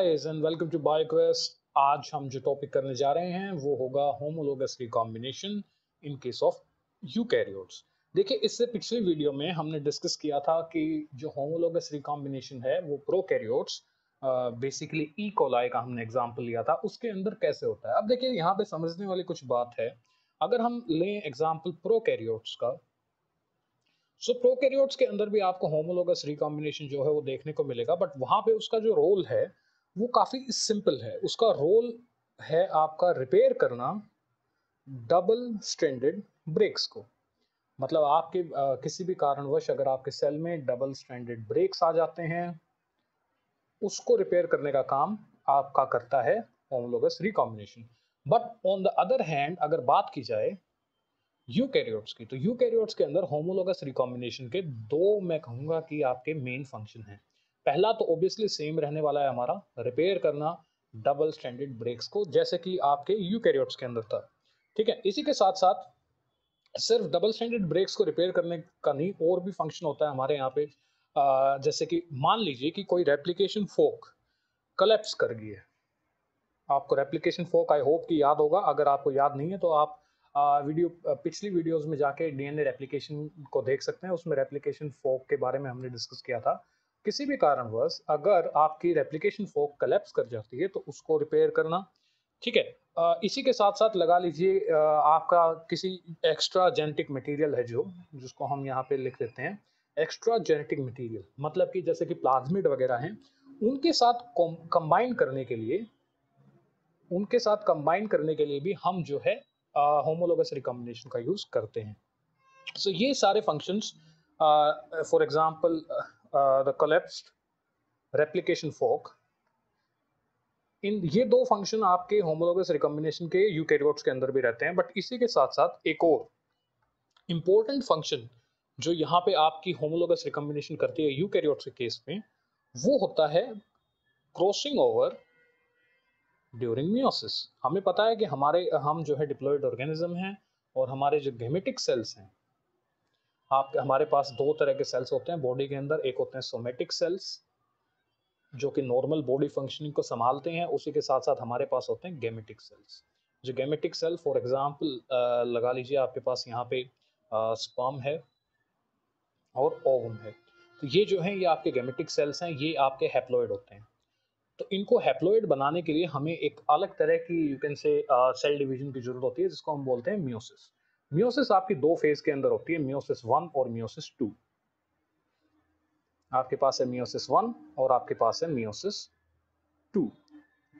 Guys and welcome to Bioquest. आज हम जो टॉपिक करने जा रहे हैं वो होगा homologous recombination in case of eukaryotes. देखिए, इससे पिछली वीडियो में हमने डिस्कस किया था कि जो होमोलोगस रिकॉम्बिनेशन है वो प्रोकैरियोट्स बेसिकली ई कोलाई का हमने एग्जांपल लिया था, उसके अंदर कैसे होता है। अब देखिए, यहाँ पे समझने वाली कुछ बात है। अगर हम लें एग्जांपल प्रोकैरियोट्स का, सो प्रोकैरियोट्स के अंदर भी आपको होमोलोगस रिकॉम्बिनेशन जो है वो देखने को मिलेगा, बट वहां पे उसका जो रोल है वो काफी सिंपल है। उसका रोल है आपका रिपेयर करना डबल स्ट्रैंडेड ब्रेक्स को। मतलब आपके किसी भी कारणवश अगर आपके सेल में डबल स्ट्रैंडेड ब्रेक्स आ जाते हैं, उसको रिपेयर करने का काम आपका करता है homologous recombination. But on the other hand अगर बात की जाए यूकैरियोट्स की, तो यूकैरियोट्स के अंदर होमोलोगस रिकॉम्बिनेशन के दो, मैं कहूंगा कि आपके मेन फंक्शन हैं। पहला तो ऑब्वियसली सेम रहने वाला है हमारा, रिपेयर करना डबल स्ट्रैंडेड ब्रेक्स को, जैसे कि आपके यूकैरियोट्स के अंदर था। ठीक है, इसी के साथ साथ सिर्फ डबल स्टैंडर्ड ब्रेक्स को रिपेयर करने का नहीं, और भी फंक्शन होता है हमारे यहाँ पे। जैसे कि मान लीजिए कि कोई रेप्लिकेशन फोक कलेप्स कर गई है। आपको रेप्लिकेशन फोक आई होप कि याद होगा, अगर आपको याद नहीं है तो आप पिछली वीडियोस में जाके डीएनए रेप्लिकेशन को देख सकते हैं। उसमें रेप्लिकेशन फोक के बारे में हमने डिस्कस किया था। किसी भी कारणवश अगर आपकी रेप्लिकेशन फोक कलेप्स कर जाती है तो उसको रिपेयर करना। ठीक है, इसी के साथ साथ लगा लीजिए आपका किसी एक्स्ट्रा जेनेटिक मटेरियल है, जो जिसको हम यहाँ पे लिख देते हैं एक्स्ट्रा जेनेटिक मटेरियल, मतलब कि जैसे कि प्लाज्मिड वगैरह हैं, उनके साथ कंबाइन करने के लिए भी हम जो है होमोलोगस रिकॉम्बिनेशन का यूज करते हैं। सो ये सारे functions, for example the collapsed replication fork, इन ये दो फंक्शन आपके होमोलोगस रिकॉम्बिनेशन के यूकैरियोट्स के अंदर भी रहते हैं। बट इसी के साथ साथ एक और इम्पोर्टेंट फंक्शन जो यहाँ पे आपकी होमोलोगस रिकॉम्बिनेशन करती है यूकैरियोट्स के केस में, वो होता है क्रॉसिंग ओवर ड्यूरिंग मियोसिस। हमें पता है कि हम जो है डिप्लॉयड ऑर्गेनिज्म हैं, और हमारे जो गेमेटिक सेल्स हैं, हमारे पास दो तरह के सेल्स होते हैं बॉडी के अंदर। एक होते हैं सोमेटिक सेल्स जो कि नॉर्मल बॉडी फंक्शनिंग को संभालते हैं, उसी के साथ साथ हमारे पास होते हैं गेमेटिक सेल्स। जो गेमेटिक सेल, फॉर एग्जांपल लगा लीजिए आपके पास यहाँ पे स्पर्म है और ओवम है, तो ये जो है ये आपके गेमेटिक सेल्स हैं, ये आपके हैप्लॉइड होते हैं। तो इनको हैप्लॉइड बनाने के लिए हमें एक अलग तरह की, you can say, cell division की जरूरत होती है, जिसको हम बोलते हैं मियोसिस। मियोसिस आपकी दो फेज के अंदर होती है, मियोसिस 1 और मियोसिस 2। आपके पास है मियोसिस 1 और आपके पास है मियोसिस 2।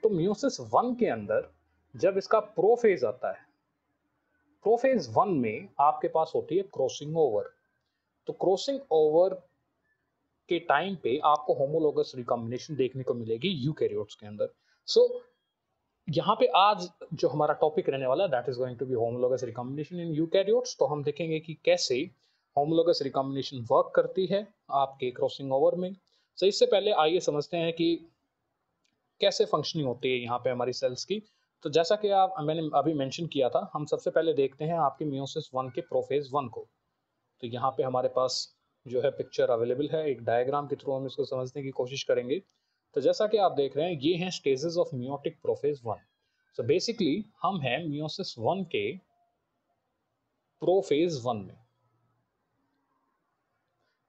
तो मियोसिस 1 के अंदर जब इसका प्रोफेज आता है, प्रोफेज 1 में आपके पास होती है क्रॉसिंग ओवर। तो क्रॉसिंग ओवर के टाइम पे आपको होमोलोगस रिकॉम्बिनेशन देखने को मिलेगी यूकैरियोट्स के अंदर। सो यहाँ पे आज जो हमारा टॉपिक रहने वाला है, that is going to be homologous recombination in eukaryotes. तो हम देखेंगे कि कैसे होमोलोगस रिकॉम्बिनेशन वर्क करती है आपके क्रॉसिंग ओवर में। सो इससे पहले आइए समझते हैं कि कैसे फंक्शनिंग होती है यहाँ पे हमारी सेल्स की। तो जैसा कि मैंने अभी मेंशन किया था, हम सबसे पहले देखते हैं आपके मियोसिस 1 के प्रोफेज 1 को। तो यहाँ पे हमारे पास जो है पिक्चर अवेलेबल है, एक डायग्राम के थ्रू हम इसको समझने की कोशिश करेंगे। तो जैसा कि आप देख रहे हैं, ये हैं stages of meiotic prophase 1। So basically हम हैं मियोसिस 1 के प्रोफेज 1 में।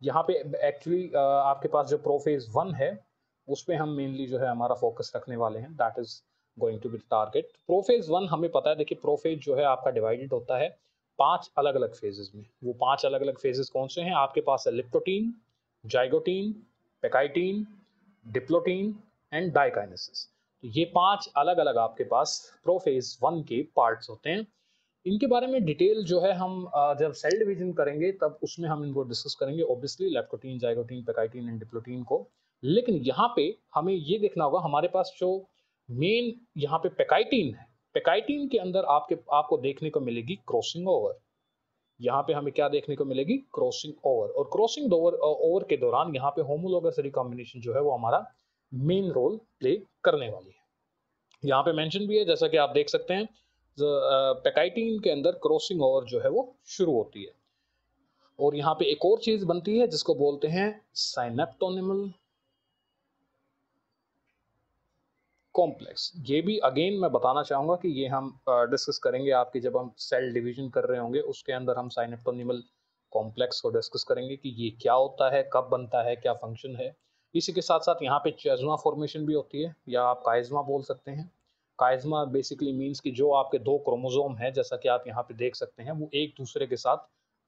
यहाँ पे एक्चुअली आपके पास जो प्रोफेज 1 है उस पे हम मेनली जो है हमारा फोकस रखने वाले हैं, that is going to be target. Prophase 1 हमें पता है, देखिए प्रोफेज जो है आपका डिवाइडेड होता है 5 अलग अलग फेजेस में। वो 5 अलग अलग फेजेस कौन से हैं? आपके पास है leptotene, zygotene, pachytene, diplotene and diakinesis. तो ये 5 अलग अलग आपके पास प्रोफेज 1 के पार्ट्स होते हैं। इनके बारे में डिटेल जो है हम जब सेल डिवीजन करेंगे तब उसमें हम इनको डिस्कस करेंगे, obviously leptotene, zygotene, pachytene and diplotene को। लेकिन यहाँ पे हमें ये देखना होगा, हमारे पास जो मेन यहाँ पे पेकाइटीन है, पेकाइटीन के अंदर आपको देखने को मिलेगी क्रॉसिंग ओवर। यहाँ पे हमें क्या देखने को मिलेगी? Crossing over. और क्रॉसिंग ओवर के दौरान यहाँ पे होमोलोगस रिकॉम्बिनेशन जो है वो हमारा मेन रोल प्ले करने वाली है। यहाँ पे मेंशन भी है, जैसा कि आप देख सकते हैं, पेकाइटीन के अंदर क्रॉसिंग ओवर जो है वो शुरू होती है। और यहाँ पे एक और चीज बनती है जिसको बोलते हैं साइनेप्टोनिमल कॉम्प्लेक्स। ये भी अगेन मैं बताना चाहूँगा कि ये हम डिस्कस करेंगे आपके जब हम सेल डिवीजन कर रहे होंगे, उसके अंदर हम साइनेप्टोनिमल कॉम्प्लेक्स को डिस्कस करेंगे कि ये क्या होता है, कब बनता है, क्या फंक्शन है। इसी के साथ साथ यहाँ पे चिज़्मा फॉर्मेशन भी होती है या आप काइज़्मा बोल सकते हैं। काइज़्मा बेसिकली मीन्स कि जो आपके दो क्रोमोसोम हैं, जैसा कि आप यहाँ पे देख सकते हैं, वो एक दूसरे के साथ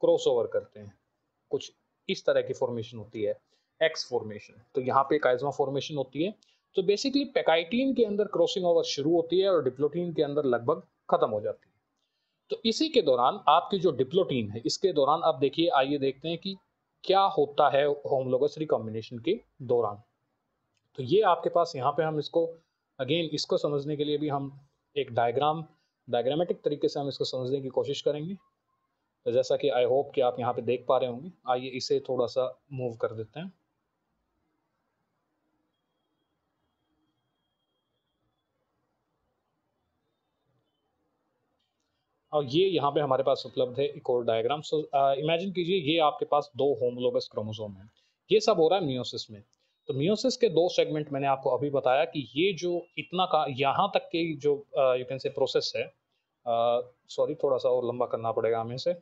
क्रॉस ओवर करते हैं। कुछ इस तरह की फॉर्मेशन होती है, एक्स फॉर्मेशन। तो यहाँ पे काइज़्मा फॉर्मेशन होती है। तो बेसिकली पैकाइटीन के अंदर क्रॉसिंग ओवर शुरू होती है और डिप्लोटीन के अंदर लगभग खत्म हो जाती है। तो इसी के दौरान आपकी जो डिप्लोटीन है, इसके दौरान आप देखिए, आइए देखते हैं कि क्या होता है होमोलोगस रिकॉम्बिनेशन के दौरान। तो ये आपके पास यहाँ पे हम इसको अगेन इसको समझने के लिए भी हम एक डायग्रामेटिक तरीके से हम इसको समझने की कोशिश करेंगे। तो जैसा कि आई होप कि आप यहाँ पे देख पा रहे होंगे, आइए इसे थोड़ा सा मूव कर देते हैं। और ये यहाँ पे हमारे पास उपलब्ध है एक और डायग्राम। सो इमेजिन कीजिए ये आपके पास दो होमोलोगस क्रोमोसोम हैं। ये सब हो रहा है मियोसिस में। तो मियोसिस के दो सेगमेंट मैंने आपको अभी बताया कि ये जो इतना का यहाँ तक की जो यू कैन से प्रोसेस है, सॉरी थोड़ा सा और लंबा करना पड़ेगा हमें से।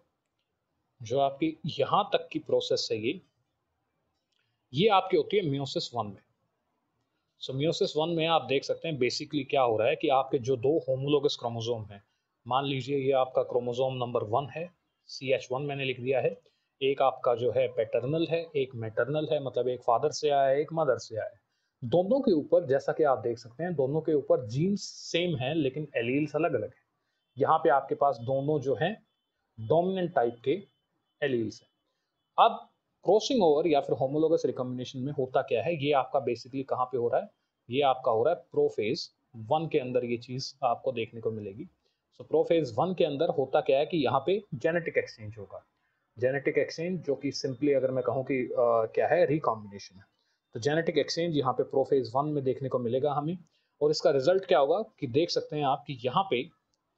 जो आपकी यहाँ तक की प्रोसेस है ये आपकी होती है मियोसिस वन में। सो मियोसिस वन में आप देख सकते हैं बेसिकली क्या हो रहा है कि आपके जो दो होमोलोगस क्रोमोसोम हैं, मान लीजिए ये आपका क्रोमोसोम नंबर 1 है, CH1 मैंने लिख दिया है। एक आपका जो है पैटर्नल है, एक मैटरनल है, मतलब एक फादर से आया है, एक मदर से आया है। दोनों के ऊपर जैसा कि आप देख सकते हैं, दोनों के ऊपर जीन्स सेम है लेकिन एलील्स अलग अलग है। यहाँ पे आपके पास दोनों जो हैं डोमिनेंट टाइप के एलील्स हैं। अब क्रॉसिंग ओवर या फिर होमोलोगस रिकॉम्बिनेशन में होता क्या है, ये आपका बेसिकली कहाँ पे हो रहा है, ये आपका हो रहा है प्रोफेज 1 के अंदर। ये चीज़ आपको देखने को मिलेगी। सो प्रोफेज 1 के अंदर होता क्या है कि यहाँ पे जेनेटिक एक्सचेंज होगा। जेनेटिक एक्सचेंज जो कि सिंपली अगर मैं कहूँ कि क्या है, रिकॉम्बिनेशन है। तो जेनेटिक एक्सचेंज यहाँ पे प्रोफेज 1 में देखने को मिलेगा हमें। और इसका रिजल्ट क्या होगा कि देख सकते हैं आप कि यहाँ पे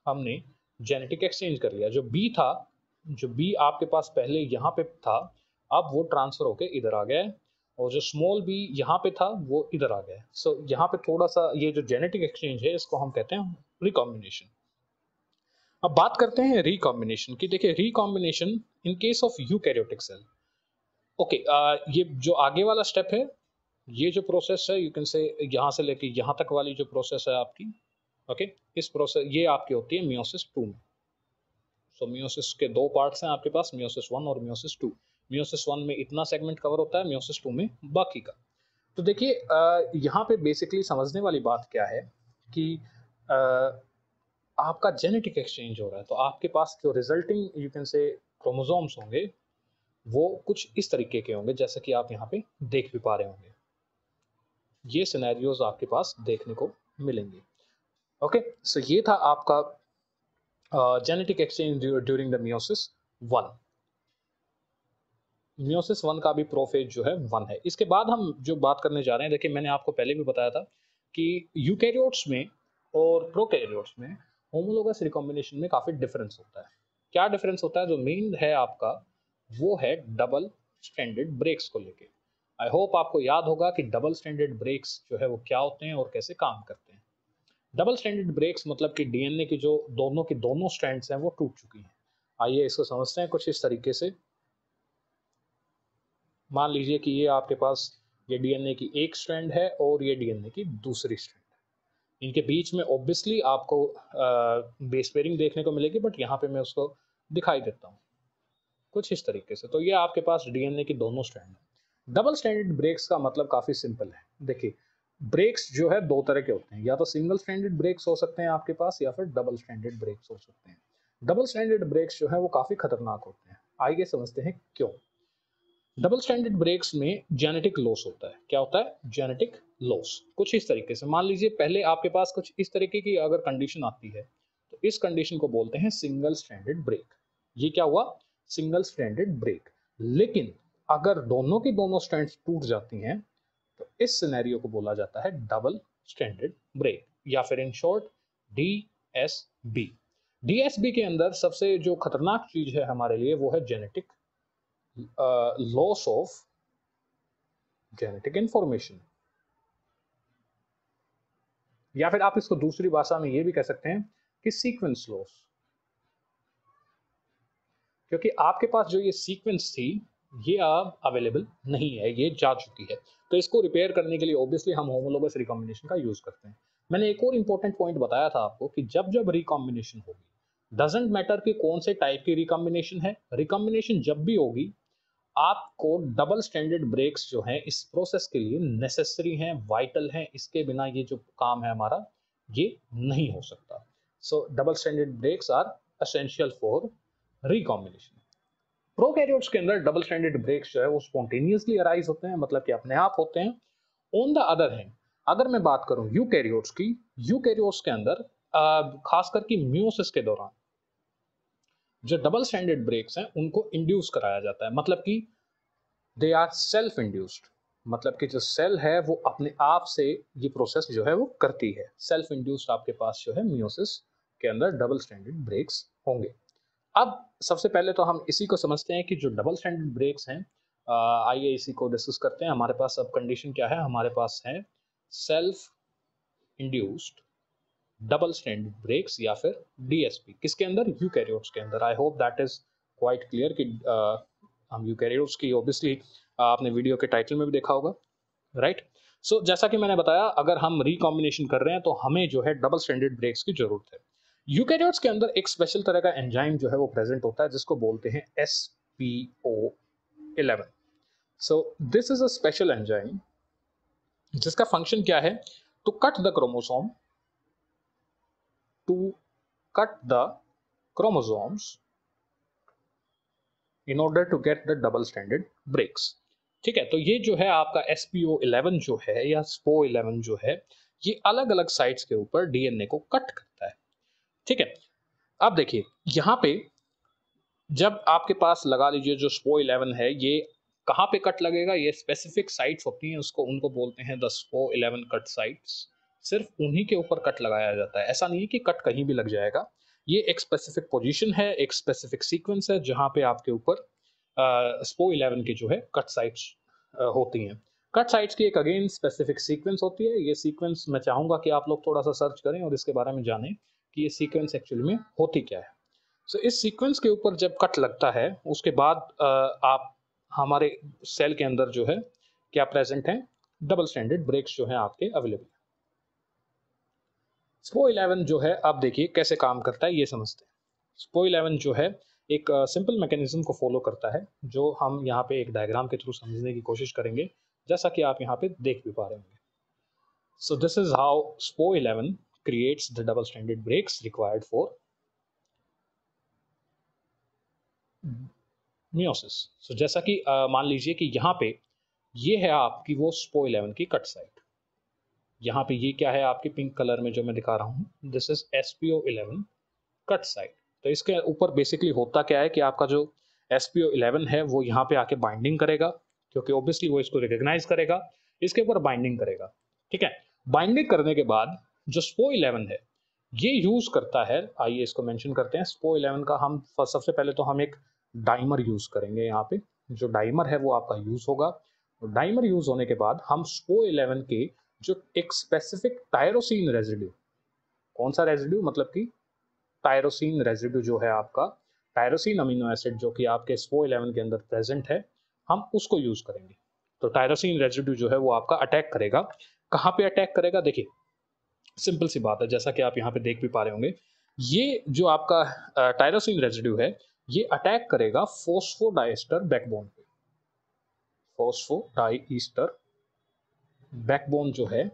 हमने जेनेटिक एक्सचेंज कर लिया। जो बी था, जो बी आपके पास पहले यहाँ पे था, अब वो ट्रांसफर होके इधर आ गया है। और जो स्मॉल बी यहाँ पे था वो इधर आ गया है। सो यहाँ पे थोड़ा सा ये जो जेनेटिक एक्सचेंज है इसको हम कहते हैं रिकॉम्बिनेशन। अब बात करते हैं रिकॉम्बिनेशन की। देखिए recombination in case of eukaryotic cell. Okay, ये जो आगे वाला स्टेप है, ये जो प्रोसेस है, यू कैन से यहाँ से लेके यहाँ तक वाली जो प्रोसेस है आपकी, ओके, इस प्रोसेस ये आपकी होती है मियोसिस 2 में। सो मियोसिस के दो पार्ट्स हैं आपके पास, मियोसिस 1 और मियोसिस 2। मियोसिस 1 में इतना सेगमेंट कवर होता है, मियोसिस 2 में बाकी का। तो देखिए यहाँ पे बेसिकली समझने वाली बात क्या है कि अ, आपका जेनेटिक एक्सचेंज हो रहा है, तो आपके पास जो रिजल्टिंग यू कैन से क्रोमोसोम्स होंगे वो कुछ इस तरीके के होंगे, जैसे कि आप यहाँ पे देख भी पा रहे होंगे। ये सिनेरियोज आपके पास देखने को मिलेंगे। ओके, सो ये था आपका genetic exchange during the meiosis 1। Meiosis 1 का भी प्रोफेज जो है 1 है। इसके बाद हम जो बात करने जा रहे हैं, देखिए मैंने आपको पहले भी बताया था कि यूकैरियोट्स में और प्रोकैरियोट्स में होमोलोगस रिकॉम्बिनेशन में काफ़ी डिफरेंस होता है। क्या डिफरेंस होता है? जो मेन है आपका वो है डबल स्ट्रैंडेड ब्रेक्स को लेके। आई होप आपको याद होगा कि डबल स्ट्रैंडेड ब्रेक्स जो है वो क्या होते हैं और कैसे काम करते हैं। डबल स्ट्रैंडेड ब्रेक्स मतलब कि डीएनए की जो दोनों की दोनों स्ट्रैंड्स हैं वो टूट चुकी हैं। आइए इसको समझते हैं कुछ इस तरीके से। मान लीजिए कि ये आपके पास ये डीएनए की एक स्ट्रैंड है और ये डीएनए की दूसरी स्ट्रैंड है। इनके बीच में ऑब्वियसली आपको बेस पेयरिंग देखने को मिलेगी, बट यहाँ पे मैं उसको दिखाई देता हूँ कुछ इस तरीके से। तो ये आपके पास डीएनए की दोनों स्ट्रैंड है। डबल स्ट्रैंडेड ब्रेक्स का मतलब काफ़ी सिंपल है। देखिए ब्रेक्स जो है दो तरह के होते हैं, या तो सिंगल स्ट्रैंडेड ब्रेक्स हो सकते हैं आपके पास या फिर डबल स्ट्रैंडेड ब्रेक्स हो सकते हैं। डबल स्ट्रैंडेड ब्रेक्स जो है वो काफ़ी खतरनाक होते हैं। आइए समझते हैं क्यों। डबल स्टैंडर्ड ब्रेक्स में जेनेटिक लॉस होता है। क्या होता है? Genetic loss. कुछ इस तरीके से मान लीजिए पहले आपके पास कुछ इस तरीके की अगर कंडीशन आती है तो इस कंडीशन को बोलते हैं सिंगल स्टैंडर्ड ब्रेक। ये क्या हुआ? Single strand break. लेकिन अगर दोनों की दोनों स्ट्रैंड्स टूट जाती हैं तो इस सिनेरियो को बोला जाता है डबल स्टैंडर्ड ब्रेक, या फिर इन शॉर्ट DSB। DSB के अंदर सबसे जो खतरनाक चीज है हमारे लिए वो है genetic loss of genetic information। या फिर आप इसको दूसरी भाषा में ये भी कह सकते हैं कि सीक्वेंस लॉस, क्योंकि आपके पास जो ये सीक्वेंस थी ये अब अवेलेबल नहीं है, ये जा चुकी है। तो इसको रिपेयर करने के लिए ऑब्वियसली हम होमोलोगस रिकॉम्बिनेशन का यूज करते हैं। मैंने एक और इंपॉर्टेंट पॉइंट बताया था आपको कि जब जब रिकॉम्बिनेशन होगी, डजेंट मैटर कि कौन से टाइप की रिकॉम्बिनेशन है, रिकॉम्बिनेशन जब भी होगी आपको डबल स्टैंडर्ड ब्रेक्स जो हैं इस प्रोसेस के लिए नेसेसरी हैं, वाइटल हैं। इसके बिना ये जो काम है हमारा ये नहीं हो सकता। So double standard breaks are essential for recombination. Prokaryotes के अंदर डबल स्टैंडर्ड ब्रेक्स जो है वो स्पॉन्टेनियसली अराइज होते हैं, मतलब कि अपने आप होते हैं। ऑन द अदर हैंड अगर मैं बात करूं यूकैरियोट्स की, यूकैरियोट्स के अंदर खासकर कि मियोसिस के दौरान जो डबल स्टैंडर्ड ब्रेक्स हैं उनको इंड्यूस कराया जाता है, मतलब कि दे आर सेल्फ इंड्यूस्ड, मतलब कि जो सेल है वो अपने आप से ये प्रोसेस जो है वो करती है। सेल्फ इंड्यूस्ड आपके पास जो है मियोसिस के अंदर डबल स्टैंडर्ड ब्रेक्स होंगे। अब सबसे पहले तो हम इसी को समझते हैं कि जो डबल स्टैंडर्ड ब्रेक्स हैं, आइए इसी को डिस्कस करते हैं। हमारे पास अब कंडीशन क्या है, हमारे पास है self induced double standard breaks या फिर डीएसपी, किसके अंदर, यूकैरियोट्स के अंदर। I hope that is quite clear कि हम यूकैरियोट्स की ऑब्वियसली आपने वीडियो के टाइटल में भी देखा होगा, राइट। सो जैसा कि मैंने बताया अगर हम रिकॉम्बिनेशन कर रहे हैं तो हमें जो है डबल स्टैंडर्ड ब्रेक्स की जरूरत है। यूकैरियोट्स के अंदर एक स्पेशल तरह का एंजाइम जो है वो प्रेजेंट होता है जिसको बोलते हैं SPO11। So this is a special enzyme जिसका फंक्शन क्या है, to cut the chromosome, to cut the chromosomes in order to get the double standard breaks. ठीक है, तो ये जो है आपका SPO11 जो है या SPO11 जो है ये अलग अलग साइट्स के ऊपर डीएनए को कट करता है। ठीक है, अब देखिए यहाँ पे जब आपके पास लगा लीजिए जो SPO11 है ये कहाँ पे कट लगेगा, ये स्पेसिफिक साइट्स होती हैं उसको, उनको बोलते हैं द SPO11 कट साइट्स। सिर्फ उन्हीं के ऊपर कट लगाया जाता है, ऐसा नहीं है कि कट कहीं भी लग जाएगा। ये एक स्पेसिफिक पोजीशन है, एक स्पेसिफिक सीक्वेंस है जहाँ पे आपके ऊपर SPO11 की जो है कट साइट्स होती हैं। कट साइट्स की एक अगेन स्पेसिफिक सीक्वेंस होती है। ये सीक्वेंस मैं चाहूंगा कि आप लोग थोड़ा सा सर्च करें और इसके बारे में जानें कि ये सीक्वेंस एक्चुअली में होती क्या है। सो इस सीक्वेंस के ऊपर जब कट लगता है उसके बाद आप हमारे सेल के अंदर जो है क्या प्रेजेंट है, डबल स्टैंडर्ड ब्रेक्स जो है आपके अवेलेबल। SPO11 जो है आप देखिए कैसे काम करता है ये समझते हैं। SPO11 जो है एक सिंपल मैकेनिज्म को फॉलो करता है जो हम यहाँ पे एक डायग्राम के थ्रू समझने की कोशिश करेंगे, जैसा कि आप यहाँ पे देख भी पा रहे होंगे। So this is how SPO11 creates the double stranded breaks required for meiosis. सो जैसा कि मान लीजिए कि यहाँ पे ये है आपकी वो SPO11 की कट साइट। यहाँ पे ये क्या है आपके पिंक कलर में जो मैं दिखा रहा हूँ, this is SPO11 cut site. तो इसके ऊपर बेसिकली होता क्या है कि आपका जो SPO11 है वो यहाँ पे आके बाइंडिंग करेगा, क्योंकि ऑब्वियसली वो इसको रिकॉग्नाइज करेगा, इसके ऊपर बाइंडिंग करेगा। ठीक है, बाइंडिंग करने के बाद जो SPO11 है ये यूज करता है, आइए इसको मेंशन करते हैं। SPO11 का हम सबसे पहले तो हम एक डाइमर यूज करेंगे। यहाँ पे जो डाइमर है वो आपका यूज होगा। डाइमर यूज होने के बाद हम SPO11 के जो एक स्पेसिफिक टायरोसिन रेजिड्यू, कौन सा रेजिड्यू, मतलब कि टायरोसिन रेजिड्यू जो है आपका, टायरोसिन अमीनो एसिड जो कि आपके SPO11 के अंदर प्रेजेंट है, हम उसको यूज करेंगे। तो टायरोसिन रेजिड्यू जो है वो आपका अटैक करेगा। कहाँ पे अटैक करेगा, देखिए सिंपल सी बात है, जैसा कि आप यहाँ पे देख भी पा रहे होंगे, ये जो आपका टायरोसिन रेजिड्यू है ये अटैक करेगा फोस्फोडाइस्टर बैकबोन पे। फोस्फोडाइस्टर बैकबोन जो है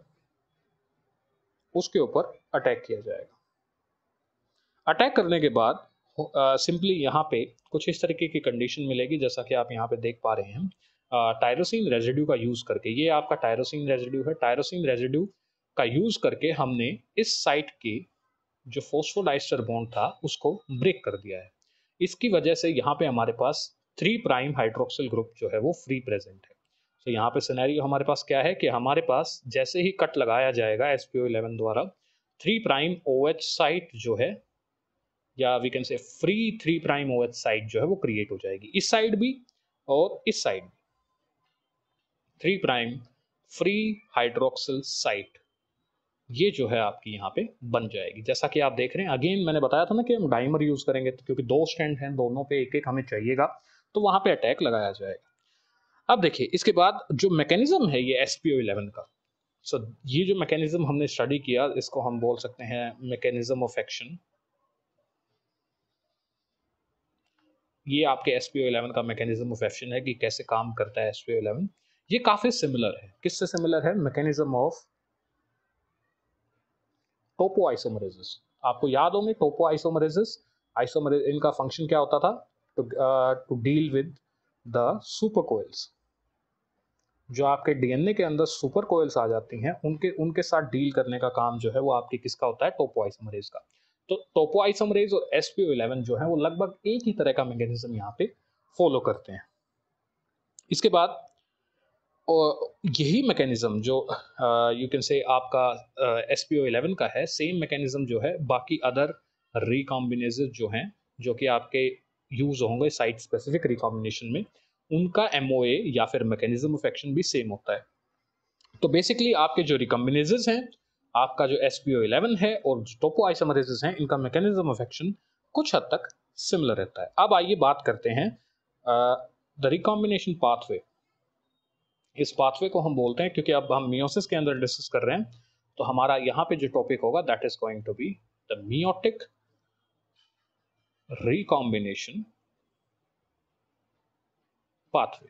उसके ऊपर अटैक किया जाएगा। अटैक करने के बाद सिंपली यहाँ पे कुछ इस तरीके की कंडीशन मिलेगी जैसा कि आप यहाँ पे देख पा रहे हैं। टायरोसिन रेजिड्यू का यूज करके, ये आपका टायरोसिन रेजिड्यू है, टायरोसिन रेजिड्यू का यूज करके हमने इस साइट के जो फोस्फोडाइस्टर बॉन्ड था उसको ब्रेक कर दिया है। इसकी वजह से यहाँ पे हमारे पास 3 प्राइम हाइड्रोक्सिल ग्रुप जो है वो फ्री प्रेजेंट है। तो यहाँ पे सिनेरियो हमारे पास क्या है कि हमारे पास जैसे ही कट लगाया जाएगा SPO11 द्वारा, 3 प्राइम OH साइट जो है, या we can say free 3 prime OH site जो है वो क्रिएट हो जाएगी, इस साइड भी और इस साइड भी। 3 प्राइम फ्री हाइड्रोक्सिल साइट ये जो है आपकी यहाँ पे बन जाएगी। जैसा कि आप देख रहे हैं, अगेन मैंने बताया था ना कि हम डाइमर यूज करेंगे, तो क्योंकि 2 स्ट्रैंड हैं, दोनों पे एक एक हमें चाहिएगा, तो वहां पे अटैक लगाया जाएगा। अब देखिए इसके बाद जो मैकेनिज्म है ये spo11 का, सो ये जो मैकेनिज्म हमने स्टडी किया इसको हम बोल सकते हैं मैकेनिज्म ऑफ एक्शन। ये आपके spo11 का मैकेनिज्म ऑफ एक्शन है कि कैसे काम करता है spo11। ये काफी सिमिलर है, किससे सिमिलर है? Mechanism of topoisomerases. आपको याद होंगे टोपो आइसोमरेसिस, इनका फंक्शन क्या होता था? To deal with the super coils. जो आपके डीएनए के अंदर सुपर कोइल्स आ जाती हैं, उनके उनके साथ डील करने का काम जो है वो आपके किसका होता है? टोपो आइसोमरेज का। तो टोपो आइसोमरेज और spo11 जो है वो लगभग एक ही तरह का मैकेनिज्म यहाँ पे फॉलो करते हैं। इसके बाद और यही मैकेनिज्म जो यू कैन से आपका spo11 का है, सेम मैकेनिज्म जो है बाकी अदर रिकॉम्बिनेजेस जो हैं, जो कि आपके यूज होंगे साइट स्पेसिफिक रिकॉम्बिनेशन में, उनका MOA या फिर मैकेनिज्म ऑफ एक्शन भी सेम होता है। तो बेसिकली आपके जो रिकॉम्बिनेजेस हैं, आपका जो spo11 है और टोपो आइसोमरेजेस हैं, इनका मैकेनिज्म ऑफ एक्शन कुछ हद तक सिमिलर रहता है। अब आइए बात करते हैं द रिकॉम्बिनेशन पाथवे। इस पाथवे को हम बोलते हैं, क्योंकि अब हम मियोसिस के अंदर डिस्कस कर रहे हैं, तो हमारा यहाँ पे जो टॉपिक होगा that is going to be the meiotic recombination pathway.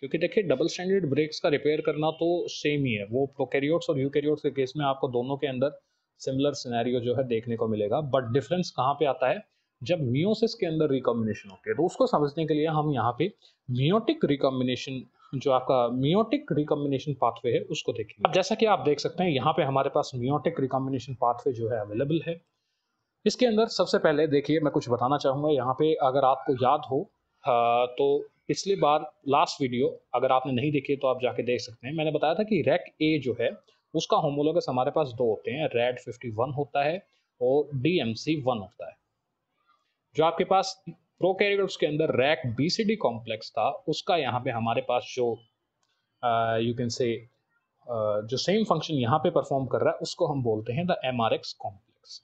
क्योंकि देखिए डबल स्टैंडर्ड ब्रेक्स का रिपेयर करना तो सेम ही है, वो प्रोकैरियोट्स और यूकैरियोट्स के केस में आपको दोनों के अंदर सिमिलर सिनेरियो जो है देखने को मिलेगा, बट डिफरेंस कहाँ पे आता है? जब मियोसिस के अंदर रिकॉम्बिनेशन होती है। तो उसको समझने के लिए हम यहाँ पे मियोटिक रिकॉम्बिनेशन, जो आपका मियोटिक रिकॉम्बिनेशन पाथवे है उसको देखेंगे। अब जैसा कि आप देख सकते हैं यहाँ पे हमारे पास मियोटिक रिकॉम्बिनेशन पाथवे जो है अवेलेबल है। इसके अंदर सबसे पहले देखिए मैं कुछ बताना चाहूँगा यहाँ पे, अगर आपको याद हो तो पिछली बार लास्ट वीडियो अगर आपने नहीं देखी तो आप जाके देख सकते हैं। मैंने बताया था कि रैक ए जो है उसका होमोलोगस हमारे पास दो होते हैं, रैड 51 होता है और DMC1 होता है। जो आपके पास प्रोकैरियोट्स के अंदर रैक BCD कॉम्प्लेक्स था, उसका यहाँ पे हमारे पास जो यू कैन से जो सेम फंक्शन यहाँ पे परफॉर्म कर रहा है उसको हम बोलते हैं the MRX complex.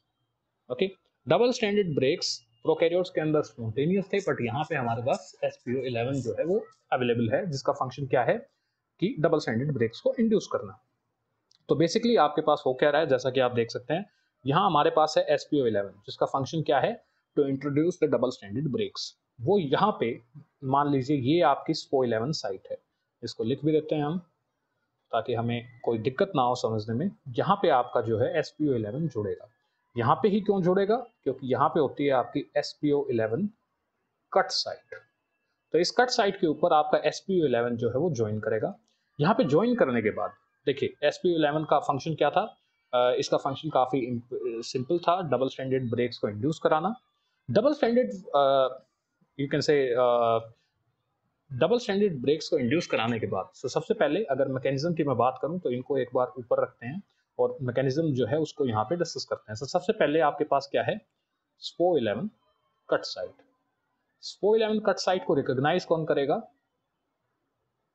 Okay, double standard breaks prokaryotes के अंदर स्पॉन्टेनियस थे, बट यहाँ पे हमारे पास spo11 जो है वो अवेलेबल है, जिसका फंक्शन क्या है कि डबल स्टैंडर्ड ब्रेक्स को इंड्यूस करना। तो बेसिकली आपके पास हो क्या रहा है, जैसा कि आप देख सकते हैं यहाँ हमारे पास है spo11 जिसका फंक्शन क्या है? To introduce the double standard breaks. वो यहाँ पे मान लीजिए ये आपकी spo11 साइट है, इसको लिख भी देते हैं हम ताकि हमें कोई दिक्कत ना हो समझने में। यहाँ पे आपका जो है spo11 जुड़ेगा। यहाँ पे ही क्यों जुड़ेगा? क्योंकि यहाँ पे होती है आपकी spo11 कट साइट। तो इस कट साइट के ऊपर आपका spo11 जो है वो ज्वाइन करेगा। यहाँ पे ज्वाइन करने के बाद देखिए spo11 का फंक्शन क्या था? इसका फंक्शन काफ़ी सिंपल था, डबल स्टैंडर्ड ब्रेक्स को इंड्यूस कराना। Double standard you can say double standard breaks को इंड्यूस कराने के बाद सबसे पहले अगर मैकेनिज्म की मैं बात करूं तो इनको एक बार ऊपर रखते हैं और मैकेनिज्म जो है उसको यहाँ पे डिस्कस करते हैं। सबसे पहले आपके पास क्या है? spo11 cut site. spo11 cut site को रिकॉग्नाइज कौन करेगा?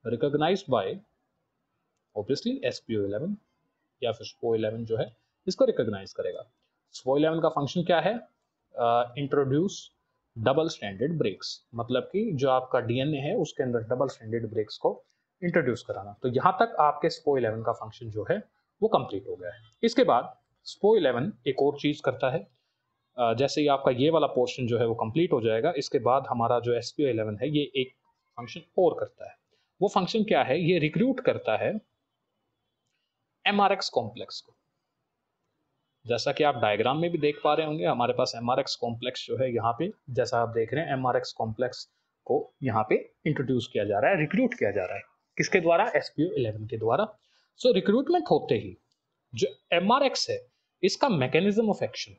रिकॉग्नाइज्ड बाय ऑब्वियसली spo11 या फिर spo11 जो है इसको रिकॉग्नाइज करेगा। spo11 का फंक्शन क्या है? इंट्रोड्यूस डबल स्टैंडर्ड ब्रेक्स, मतलब कि जो आपका डीएनए है उसके अंदर डबल स्टैंडर्ड ब्रेक्स को इंट्रोड्यूस कराना। तो यहाँ तक आपके spo11 का फंक्शन जो है वो कंप्लीट हो गया है। इसके बाद spo11 एक और चीज करता है, जैसे ही आपका ये वाला पोर्शन जो है वो कंप्लीट हो जाएगा, इसके बाद हमारा जो spo11 है ये एक फंक्शन और करता है। वो फंक्शन क्या है? ये रिक्रूट करता है MRX कॉम्प्लेक्स को। जैसा कि आप डायग्राम में भी देख पा रहे होंगे, हमारे पास MRX कॉम्प्लेक्स जो है यहाँ पे, जैसा आप देख रहे हैं MRX कॉम्प्लेक्स को यहाँ पे इंट्रोड्यूस किया जा रहा है, रिक्रूट किया जा रहा है। किसके द्वारा? spo11 के द्वारा। सो रिक्रूटमेंट होते ही जो MRX है इसका मैकेनिज्म ऑफ एक्शन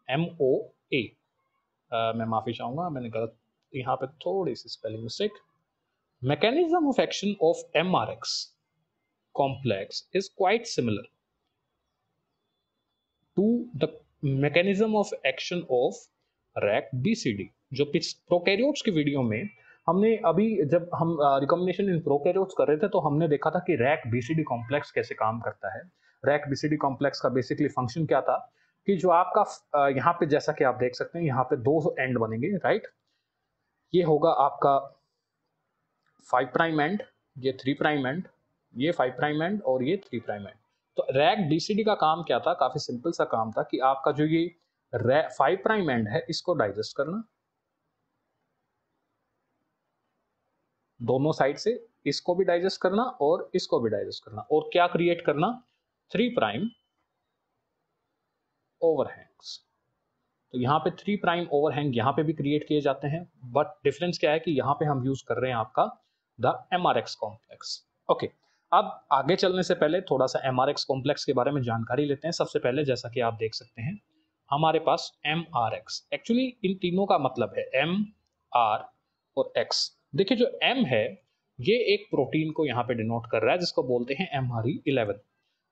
MOA, मैं माफी चाहूंगा मैंने गलत यहाँ पे थोड़ी सी spelling mistake. Mechanism of action of MRX complex is quite similar to the mechanism of action of RAC BCD। जो प्रोकैरियोट्स की वीडियो में हमने अभी जब हम रिकॉम्बिनेशन इन प्रोकैरियोट्स कर रहे थे तो हमने देखा था कि रैक बीसीडी कॉम्प्लेक्स कैसे काम करता है। रैक बीसीडी कॉम्प्लेक्स का बेसिकली फंक्शन क्या था कि जो आपका यहाँ पे जैसा कि आप देख सकते हैं यहाँ पे दो एंड बनेंगे, राइट। ये होगा आपका 5 प्राइम एंड, ये 3 प्राइम एंड, ये 5 प्राइम एंड और ये 3 प्राइम एंड। तो रैक बीसीडी का काम क्या था, काफी सिंपल सा काम था कि आपका जो ये 5 प्राइम एंड है इसको डाइजेस्ट करना दोनों साइड से, इसको भी डाइजेस्ट करना और इसको भी डाइजेस्ट करना, और क्या क्रिएट करना, 3 प्राइम ओवरहैंग्स। तो यहाँ पे 3 प्राइम ओवरहैंग यहाँ पे भी क्रिएट किए जाते हैं, बट डिफरेंस क्या है कि यहाँ पे हम यूज कर रहे हैं आपका द एमआरएक्स कॉम्प्लेक्स। ओके, अब आगे चलने से पहले थोड़ा सा एमआरएक्स कॉम्प्लेक्स के बारे में जानकारी लेते हैं। सबसे पहले जैसा कि आप देख सकते हैं हमारे पास एमआरएक्स, एक्चुअली इन तीनों का मतलब है एम, आर और एक्स। देखिए जो एम है ये एक प्रोटीन को यहाँ पे डिनोट कर रहा है जिसको बोलते हैं MRE11।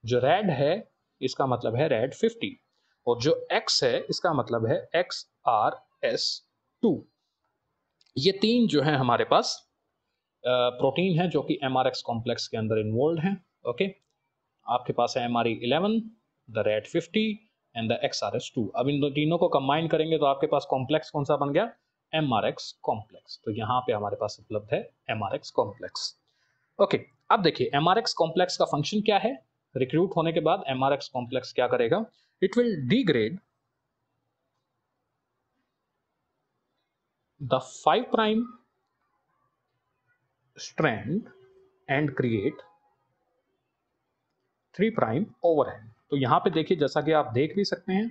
जो रेड है इसका मतलब है रेड 50, और जो X है इसका मतलब है XRS2। ये तीन जो है हमारे पास प्रोटीन है जो कि MRX कॉम्प्लेक्स के अंदर इन्वॉल्व हैं। ओके, आपके पास है MRE11, the red 50 and the XRS2। अब इन दो तीनों को कंबाइन करेंगे तो आपके पास कॉम्प्लेक्स कौन सा बन गया, MRX कॉम्प्लेक्स। तो यहाँ पे हमारे पास उपलब्ध है MRX कॉम्प्लेक्स। ओके, अब देखिए MRX कॉम्प्लेक्स का फंक्शन क्या है। रिक्रूट होने के बाद MRX कॉम्प्लेक्स क्या करेगा, it will degrade the 5 prime strand and create 3 prime overhang. तो यहाँ पे देखिए जैसा कि आप देख भी सकते हैं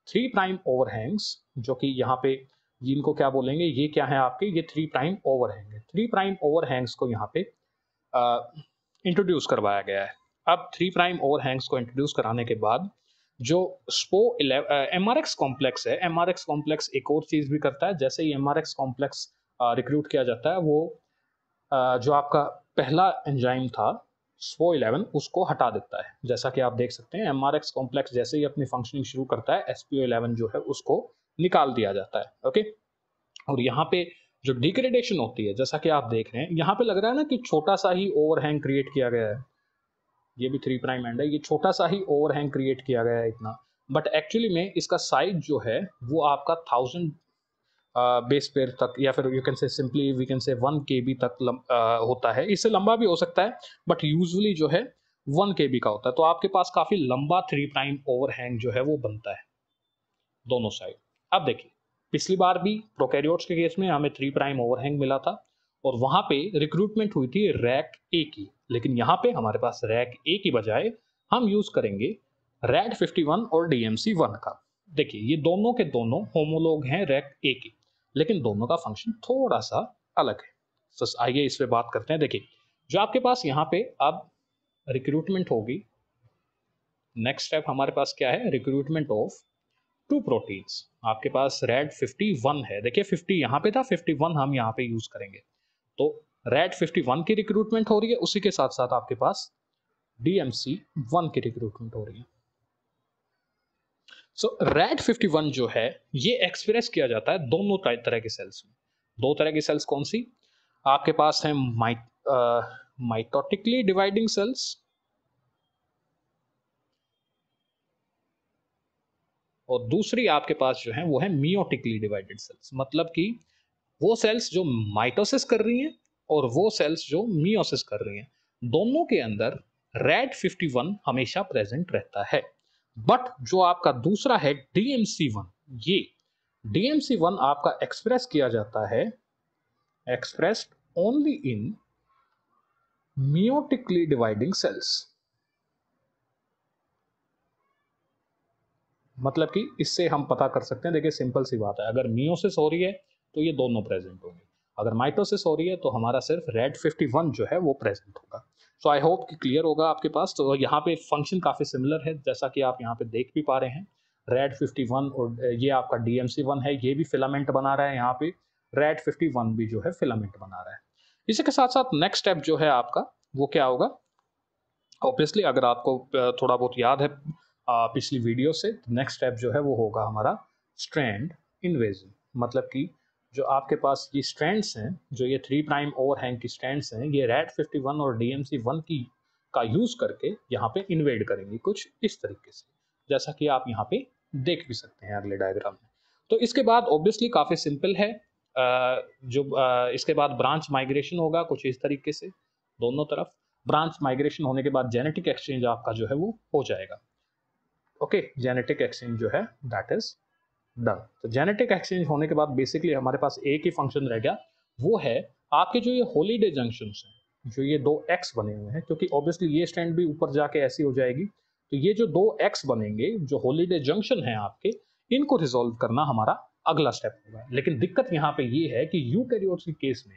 3 प्राइम ओवरहैंग्स, जो कि यहाँ पे जिनको क्या बोलेंगे, ये क्या है आपके, ये 3 प्राइम ओवरहैंग है। 3 प्राइम ओवरहैंग्स को यहाँ पे इंट्रोड्यूस करवाया गया है। अब 3 प्राइम ओवरहैंग्स को इंट्रोड्यूस कराने के बाद जो स्पो MRX कॉम्प्लेक्स है, MRX कॉम्प्लेक्स एक और चीज भी करता है। जैसे ही MRX कॉम्प्लेक्स रिक्रूट किया जाता है वो जो आपका पहला एंजाइम था SPO11 उसको हटा देता है। जैसा कि आप देख सकते हैं MRX कॉम्प्लेक्स जैसे ही अपनी फंक्शनिंग शुरू करता है SPO11 जो है उसको निकाल दिया जाता है। ओके, और यहाँ पे जो डिग्रेडेशन होती है जैसा कि आप देख रहे हैं यहाँ पे लग रहा है ना कि छोटा सा ही ओवरहैंग क्रिएट किया गया है, ये भी 3 प्राइम एंड है, ये छोटा सा ही ओवरहैंग क्रिएट किया गया है इतना, बट एक्चुअली में इसका साइज जो है वो आपका 1000 बेस पेयर तक, या फिर you can say simply we can say 1 KB तक होता है। इससे लंबा भी हो सकता है बट यूजुअली जो है 1 KB का होता है। तो आपके पास काफी लंबा 3 प्राइम ओवरहैंग जो है वो बनता है दोनों साइड। अब देखिए पिछली बार भी प्रोकैरियोट्स के केस में हमें 3 प्राइम ओवरहैंग मिला था और वहां पे रिक्रूटमेंट हुई थी रैक ए की, लेकिन यहाँ पे हमारे पास रैक ए की बजाय हम यूज करेंगे रैड 51 और DMC1 का। देखिए ये दोनों के दोनों होमोलॉग हैं रैक ए की, लेकिन दोनों का फंक्शन थोड़ा सा अलग है। तो आइए इस पे बात करते हैं। देखिए जो आपके पास यहाँ पे अब रिक्रूटमेंट होगी, नेक्स्ट स्टेप हमारे पास क्या है, रिक्रूटमेंट ऑफ 2 प्रोटीन्स। आपके पास रेड 51 है, देखिए 50 यहाँ पे था, 51 हम यहाँ पे यूज करेंगे। तो रेड 51 की रिक्रूटमेंट हो रही है, उसी के साथ साथ आपके पास DMC1 की रिक्रूटमेंट हो रही है। सो रेड 51 जो है ये एक्सप्रेस किया जाता है दोनों तरह के सेल्स में। दो तरह की सेल्स कौन सी, आपके पास है माइटोटिकली डिवाइडिंग सेल्स और दूसरी आपके पास जो है वो है मियोटिकली डिवाइडेड सेल्स। मतलब कि वो सेल्स जो माइटोसिस कर रही हैं और वो सेल्स जो मियोसिस कर रही हैं, दोनों के अंदर रेड 51 हमेशा प्रेजेंट रहता है। बट जो आपका दूसरा है DMC1, ये DMC1 आपका एक्सप्रेस किया जाता है, expressed only in meiotically dividing cells. मतलब कि इससे हम पता कर सकते हैं, देखिए सिंपल सी बात है, अगर मियोसिस हो रही है तो ये दोनों प्रेजेंट होंगे, अगर माइटोसिस हो रही है तो हमारा सिर्फ रेड 51 जो है वो प्रेजेंट होगा। सो आई होप कि क्लियर होगा आपके पास। तो यहाँ पे फंक्शन काफी सिमिलर है जैसा कि आप यहाँ पे देख भी पा रहे हैं। रेड 51 और ये आपका DMC1 है, ये भी फिलामेंट बना रहा है, यहाँ पे रेड 51 भी जो है फिलामेंट बना रहा है। इसी के साथ साथ नेक्स्ट स्टेप जो है आपका वो क्या होगा, ऑब्वियसली अगर आपको थोड़ा बहुत याद है पिछली वीडियो से, नेक्स्ट स्टेप जो है वो होगा हमारा स्ट्रैंड इन्वेजन। मतलब कि जो आपके पास ये स्ट्रैंड्स हैं, जो ये 3 प्राइम ओवरहैंग की स्ट्रैंड्स हैं, ये RAD51 और DMC1 की का यूज़ करके यहाँ पे इन्वेड करेंगी कुछ इस तरीके से, जैसा कि आप यहाँ पे देख भी सकते हैं अगले डायग्राम में। तो इसके बाद ऑब्वियसली काफ़ी सिंपल है, इसके बाद ब्रांच माइग्रेशन होगा कुछ इस तरीके से दोनों तरफ। ब्रांच माइग्रेशन होने के बाद जेनेटिक एक्सचेंज आपका जो है वो हो जाएगा। ओके, जेनेटिक एक्सचेंज जो है दैट इज डन। तो जेनेटिक एक्सचेंज होने के बाद बेसिकली हमारे पास एक ही फंक्शन रह गया, वो है आपके जो ये हॉलीडे जंक्शंस हैं, जो ये 2 एक्स बने हुए हैं, क्योंकि ऑब्वियसली ये स्ट्रैंड भी ऊपर जाके ऐसी हो जाएगी, तो ये जो 2 एक्स बनेंगे जो हॉलीडे जंक्शन है आपके, इनको रिजोल्व करना हमारा अगला स्टेप होगा। लेकिन दिक्कत यहाँ पे ये है कि यूकैरियोट्स के केस में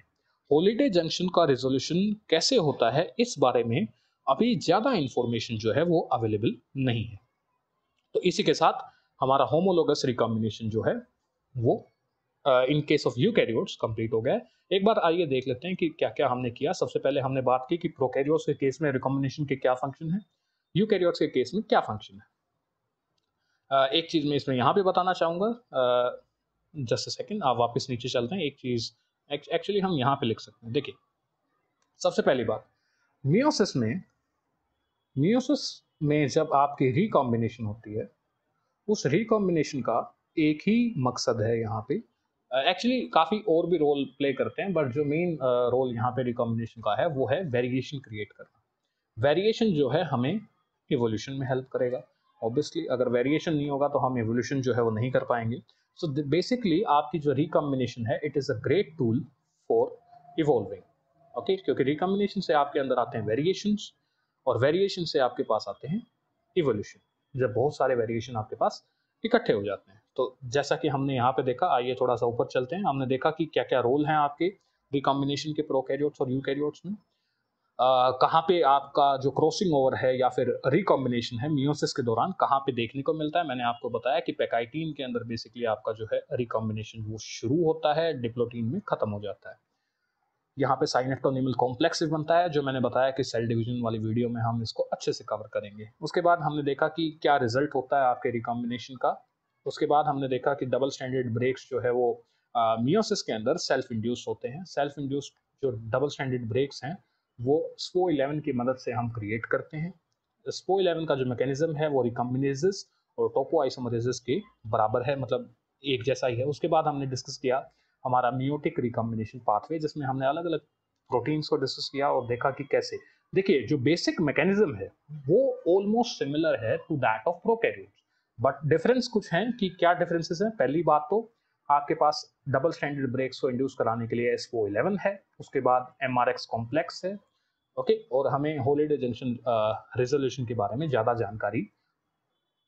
हॉलीडे जंक्शन का रिजोल्यूशन कैसे होता है, इस बारे में अभी ज़्यादा इंफॉर्मेशन जो है वो अवेलेबल नहीं है। तो इसी के साथ हमारा होमोलोगस रिकॉम्बिनेशन जो है वो इन केस ऑफ यूकैरियोट्स कंप्लीट हो गया। एक बार आइए देख लेते हैं कि क्या क्या हमने किया। सबसे पहले हमने बात की कि प्रोकैरियोट्स के केस में रिकॉम्बिनेशन के क्या फंक्शन है, यूकैरियोट्स के केस में क्या फंक्शन है। एक चीज़ मैं इसमें यहाँ पे बताना चाहूँगा, जस्ट अ सेकेंड, आप वापस नीचे चलते हैं। एक चीज़ एक्चुअली हम यहाँ पे लिख सकते हैं। देखिए, सबसे पहली बात, मियोसिस में जब आपकी रिकॉम्बिनेशन होती है, उस रिकॉम्बिनेशन का एक ही मकसद है यहाँ पे। एक्चुअली काफ़ी और भी रोल प्ले करते हैं, बट जो मेन रोल यहाँ पे रिकॉम्बिनेशन का है वो है वेरिएशन क्रिएट करना। वेरिएशन जो है हमें इवोल्यूशन में हेल्प करेगा। ऑब्वियसली अगर वेरिएशन नहीं होगा तो हम इवोल्यूशन जो है वो नहीं कर पाएंगे। सो बेसिकली आपकी जो रिकॉम्बिनेशन है, it is a great tool for evolving. Okay, क्योंकि रिकॉम्बिनेशन से आपके अंदर आते हैं वेरिएशंस, और वेरिएशन से आपके पास आते हैं इवोल्यूशन, जब बहुत सारे वेरिएशन आपके पास इकट्ठे हो जाते हैं। तो जैसा कि हमने यहाँ पे देखा, आइए थोड़ा सा ऊपर चलते हैं। हमने देखा कि क्या क्या रोल हैं आपके रिकॉम्बिनेशन के प्रोकैरियोट्स और यूकैरियोट्स में। कहाँ पे आपका जो क्रॉसिंग ओवर है या फिर रिकॉम्बिनेशन है मियोसिस के दौरान कहाँ पे देखने को मिलता है। मैंने आपको बताया कि पैकाइटीन के अंदर बेसिकली आपका जो है रिकॉम्बिनेशन वो शुरू होता है, डिप्लोटीन में खत्म हो जाता है। यहाँ पे साइनेप्टोनिमल कॉम्प्लेक्स बनता है, जो मैंने बताया कि सेल डिवीजन वाली वीडियो में हम इसको अच्छे से कवर करेंगे। उसके बाद हमने देखा कि क्या रिजल्ट होता है आपके रिकॉम्बिनेशन का। उसके बाद हमने देखा कि डबल स्टैंडर्ड ब्रेक्स जो है वो मियोसिस के अंदर सेल्फ इंड्यूस होते हैं। सेल्फ इंड्यूस जो डबल स्टैंडर्ड ब्रेक्स हैं वो SPO11 की मदद से हम क्रिएट करते हैं। SPO11 का जो मैकेनिज्म है वो रिकॉम्बिनेजेस और टोपोआइसोमरेजेस के बराबर है, मतलब एक जैसा ही है। उसके बाद हमने डिस्कस किया हमारा मियोटिक रिकॉम्बिनेशन पाथवे, जिसमें हमने अलग अलग प्रोटीन्स को डिस्कस किया और देखा कि कैसे। देखिए, जो बेसिक मैकेनिज्म है वो ऑलमोस्ट सिमिलर है to that of prokaryotes, but difference कुछ हैं। कि क्या डिफरेंसेस हैं? पहली बात तो आपके पास डबल स्टैंडर्ड ब्रेक्स को इंड्यूस कराने के लिए SPO11 है, उसके बाद MRX कॉम्प्लेक्स है। ओके, और हमें हॉलीडे जंक्शन रिजोल्यूशन के बारे में ज़्यादा जानकारी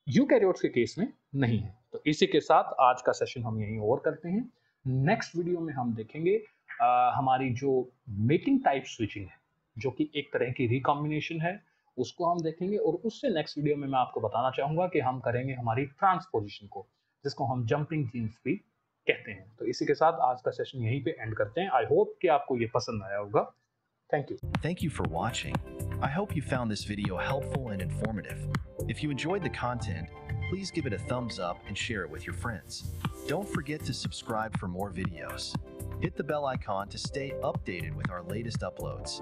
यूकैरियोट्स के केस में नहीं है। तो इसी के साथ आज का सेशन हम यहीं ओवर करते हैं। नेक्स्ट वीडियो में हम देखेंगे हमारी जो मेकिंग टाइप स्विचिंग है, जो कि एक तरह की रिकॉम्बिनेशन है, उसको हम देखेंगे। और उससे नेक्स्ट वीडियो में मैं आपको बताना चाहूँगा कि हम करेंगे हमारी ट्रांसपोजिशन को, जिसको हम जंपिंग जीन्स भी कहते हैं। तो इसी के साथ आज का सेशन यहीं पे एंड करते हैं। आई होप कि आपको ये पसंद आया होगा। Thank you. Thank you for watching. I hope you found this video helpful and informative. If you enjoyed the content, please give it a thumbs up and share it with your friends. Don't forget to subscribe for more videos. Hit the bell icon to stay updated with our latest uploads.